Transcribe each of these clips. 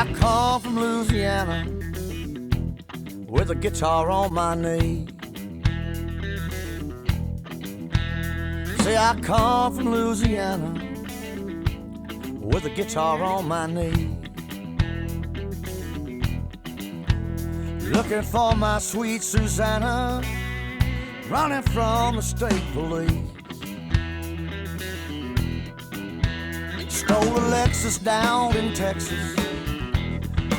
I come from Louisiana with a guitar on my knee. Say I come from Louisiana with a guitar on my knee. Looking for my sweet Susanna, running from the state police. Stole a Lexus down in Texas,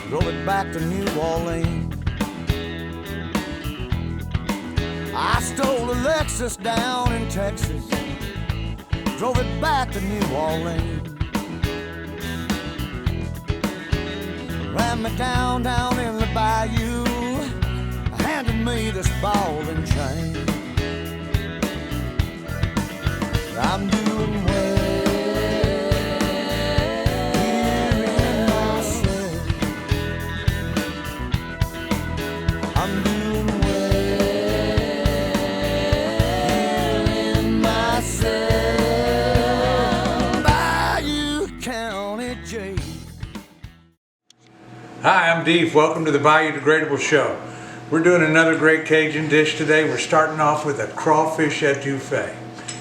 drove it back to New Orleans. I stole a Lexus down in Texas, drove it back to New Orleans. Ran me down in the bayou, handed me this ball and chain. I'm doing well here in myself. I'm doing well here in myself. Bayou County Jail. Hi, I'm Deef. Welcome to the Bayou Degradable Show. We're doing another great Cajun dish today. We're starting off with a crawfish etouffee.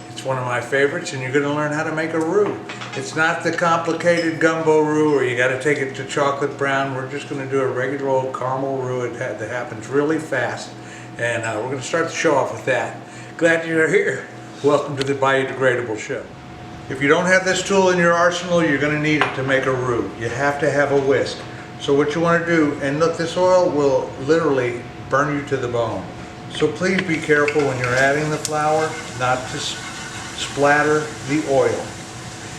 It's one of my favorites, and you're going to learn how to make a roux. It's not the complicated gumbo roux where you got to take it to chocolate brown. We're just going to do a regular old caramel roux that happens really fast, and we're going to start the show off with that. Glad you're here. Welcome to the Bayou Degradable Show. If you don't have this tool in your arsenal, you're going to need it to make a roux. You have to have a whisk. So what you want to do, and look, this oil will literally burn you to the bone. So please be careful when you're adding the flour, not to splatter the oil.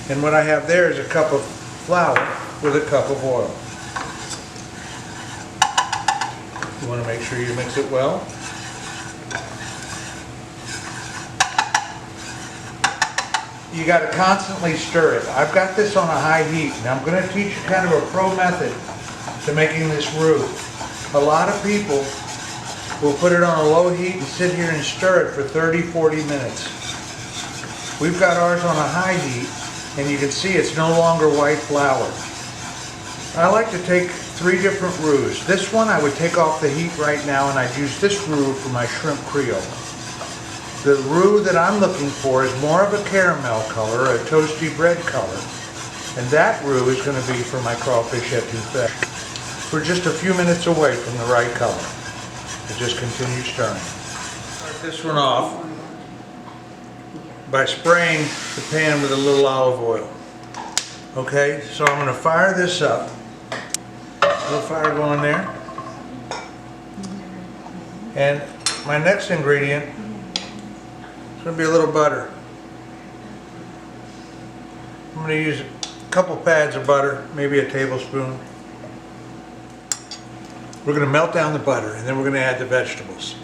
And what I have there is a cup of flour with a cup of oil. You want to make sure you mix it well. You got to constantly stir it. I've got this on a high heat, and I'm going to teach you kind of a pro method to making this roux. A lot of people will put it on a low heat and sit here and stir it for 30-40 minutes. We've got ours on a high heat, and you can see it's no longer white flour. I like to take 3 different roux. This one I would take off the heat right now, and I'd use this roux for my shrimp creole. The roux that I'm looking for is more of a caramel color, a toasty bread color, and that roux is going to be for my crawfish etouffee. We're just a few minutes away from the right color. So just continue stirring. Start this one off by spraying the pan with a little olive oil. Okay, so I'm going to fire this up. A little fire going there. And my next ingredient is going to be a little butter. I'm going to use a couple pads of butter, maybe a tablespoon. We're going to melt down the butter, and then we're going to add the vegetables.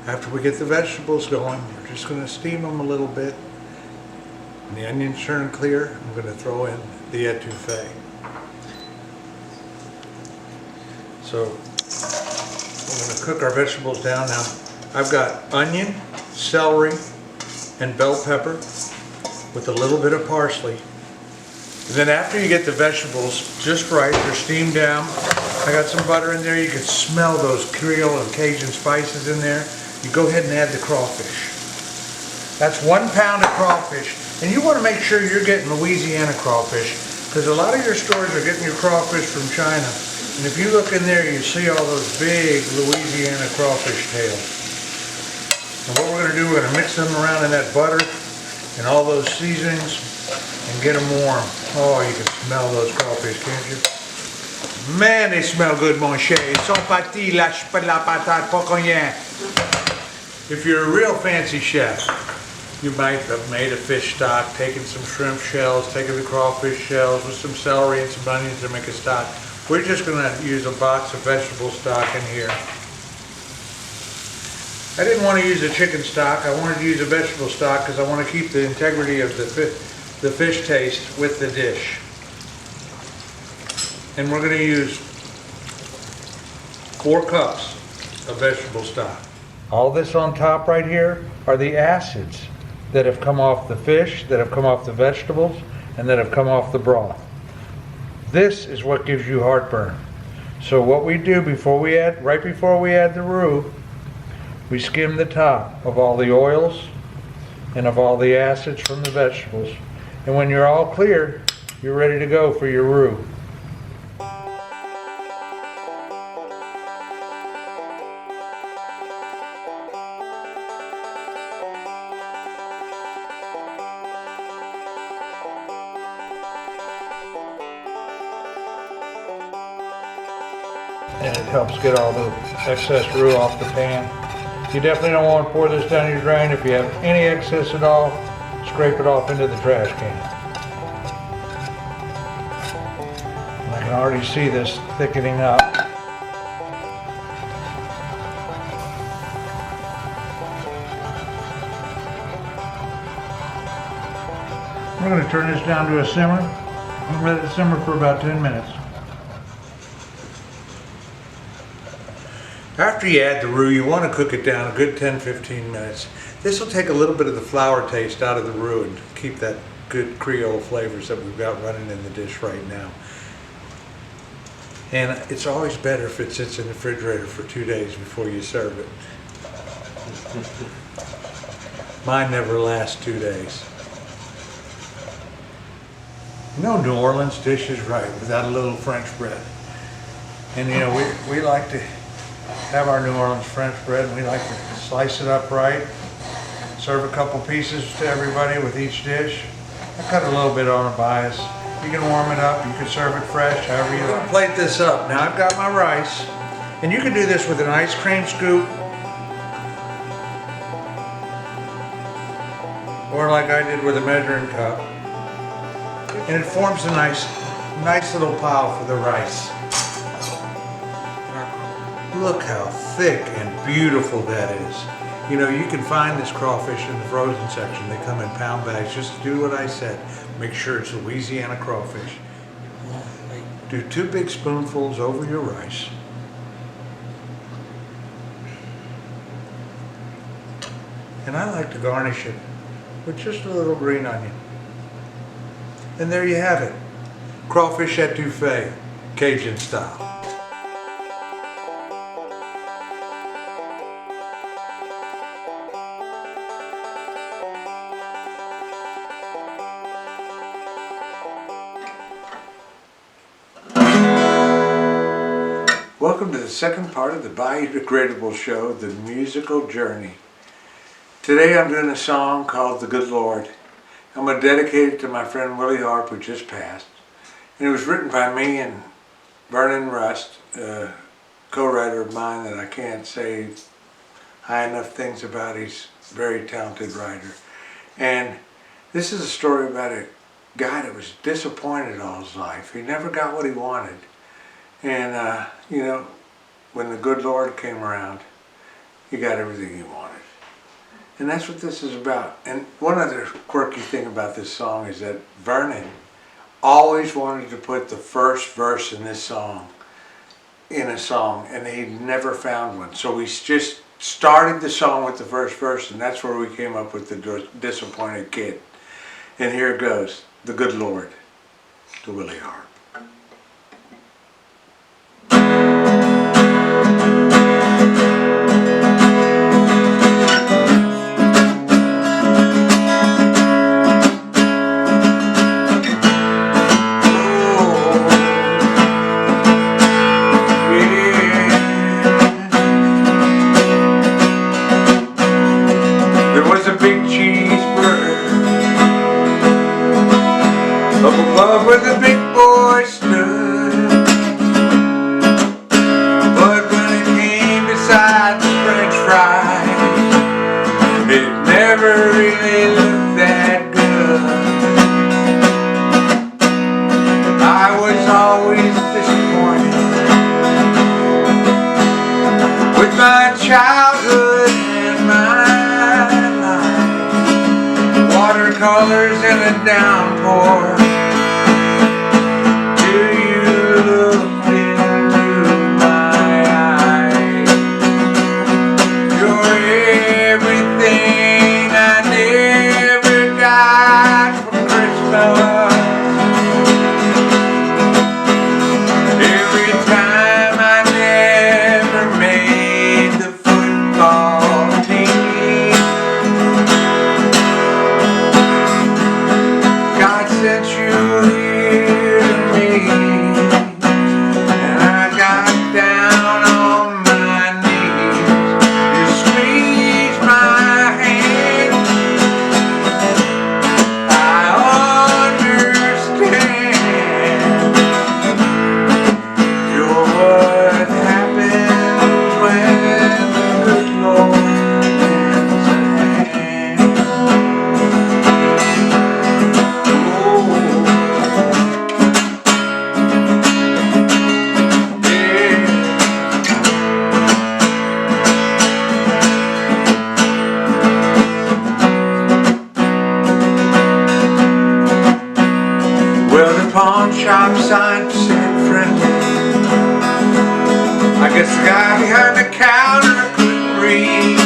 After we get the vegetables going, we're just going to steam them a little bit. When the onions turn clear, I'm going to throw in the etouffee. So we're going to cook our vegetables down. Now I've got onion, celery, and bell pepper with a little bit of parsley. And then after you get the vegetables just right, they're steamed down. I got some butter in there. You can smell those Creole and Cajun spices in there. You go ahead and add the crawfish. That's 1 pound of crawfish. And you want to make sure you're getting Louisiana crawfish, because a lot of your stores are getting your crawfish from China. And if you look in there, you see all those big Louisiana crawfish tails. And what we're going to do, we're going to mix them around in that butter and all those seasonings and get them warm. Oh, you can smell those crawfish, can't you? Man, they smell good, mon cher. Ils sont partis, lâche pas de la patate, pas rien. If you're a real fancy chef, you might have made a fish stock, taken some shrimp shells, taken the crawfish shells with some celery and some onions to make a stock. We're just going to use a box of vegetable stock in here. I didn't want to use a chicken stock. I wanted to use a vegetable stock because I want to keep the integrity of the fish taste with the dish. And we're going to use 4 cups of vegetable stock. All this on top right here are the acids that have come off the fish, that have come off the vegetables, and that have come off the broth. This is what gives you heartburn. So what we do right before we add the roux, we skim the top of all the oils and of all the acids from the vegetables. And when you're all clear, you're ready to go for your roux. And it helps get all the excess roux off the pan. You definitely don't want to pour this down your drain. If you have any excess at all, scrape it off into the trash can. And I can already see this thickening up. We're going to turn this down to a simmer and let it simmer for about 10 minutes. After you add the roux, you want to cook it down a good 10-15 minutes. This will take a little bit of the flour taste out of the roux and keep that good Creole flavors that we've got running in the dish right now. And it's always better if it sits in the refrigerator for 2 days before you serve it. Mine never lasts 2 days. No New Orleans dish is right without a little French bread. And you know, we like to have our New Orleans French bread, and we like to slice it up right. Serve a couple pieces to everybody with each dish. I cut a little bit on a bias. You can warm it up, you can serve it fresh, however you like. Plate this up. Now I've got my rice, and you can do this with an ice cream scoop, or like I did with a measuring cup. And it forms a nice little pile for the rice. Look how thick and beautiful that is. You know, you can find this crawfish in the frozen section. They come in pound bags. Just do what I said. Make sure it's Louisiana crawfish. Do 2 big spoonfuls over your rice. And I like to garnish it with just a little green onion. And there you have it. Crawfish Ettouffee, Cajun style. Welcome to the second part of the biodegradable show, The Musical Journey. Today I'm doing a song called The Good Lord. I'm going to dedicate it to my friend Willie Harp, who just passed. And it was written by me and Vernon Rust, a co-writer of mine that I can't say high enough things about. He's a very talented writer. And this is a story about a guy that was disappointed all his life. He never got what he wanted. And, you know, when the good Lord came around, he got everything he wanted. And that's what this is about. And one other quirky thing about this song is that Vernon always wanted to put the first verse in this song in a song, and he never found one. So we just started the song with the first verse, and that's where we came up with the disappointed kid. And here it goes, The Good Lord, to Willie Harp. Up above where the big boy stood, but when it came beside the French fries, it never really looked that good. I was always disappointed with my childhood and my life, watercolors in a downpour. sent you here to me, and I got down on my knees. You squeezed my hand. I understand. You're what happens when the good Lord lends a hand. Well, the pawn shop sign said friendly. I guess the guy behind the counter couldn't read.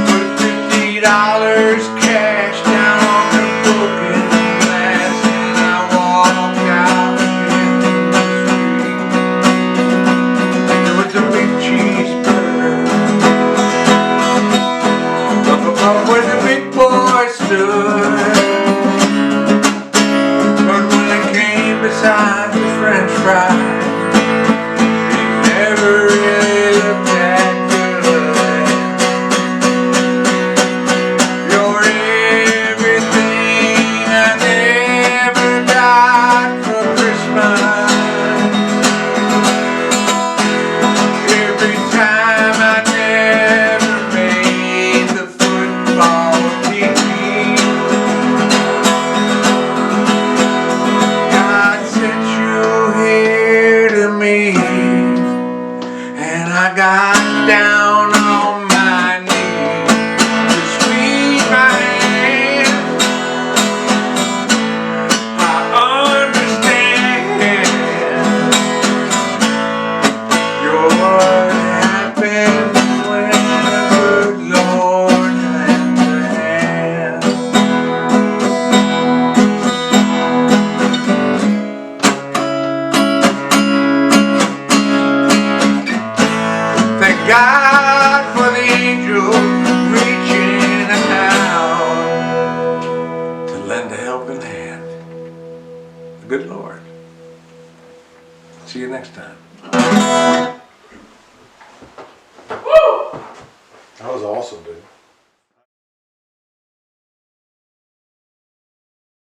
Put $50 cash down on the broken glass, and I walked out into the street. There was a big cheeseburger up above where the big boy stood. Beside the French fries, they never really looked that good. You're everything I never got for Christmas. Every time I never made the football team. And I got down on my knees to squeeze my hand. I understand. You're what happens when the good Lord lends a hand. Thank God for the angel reaching out to lend a helping hand. The good Lord. See you next time. That was awesome, dude.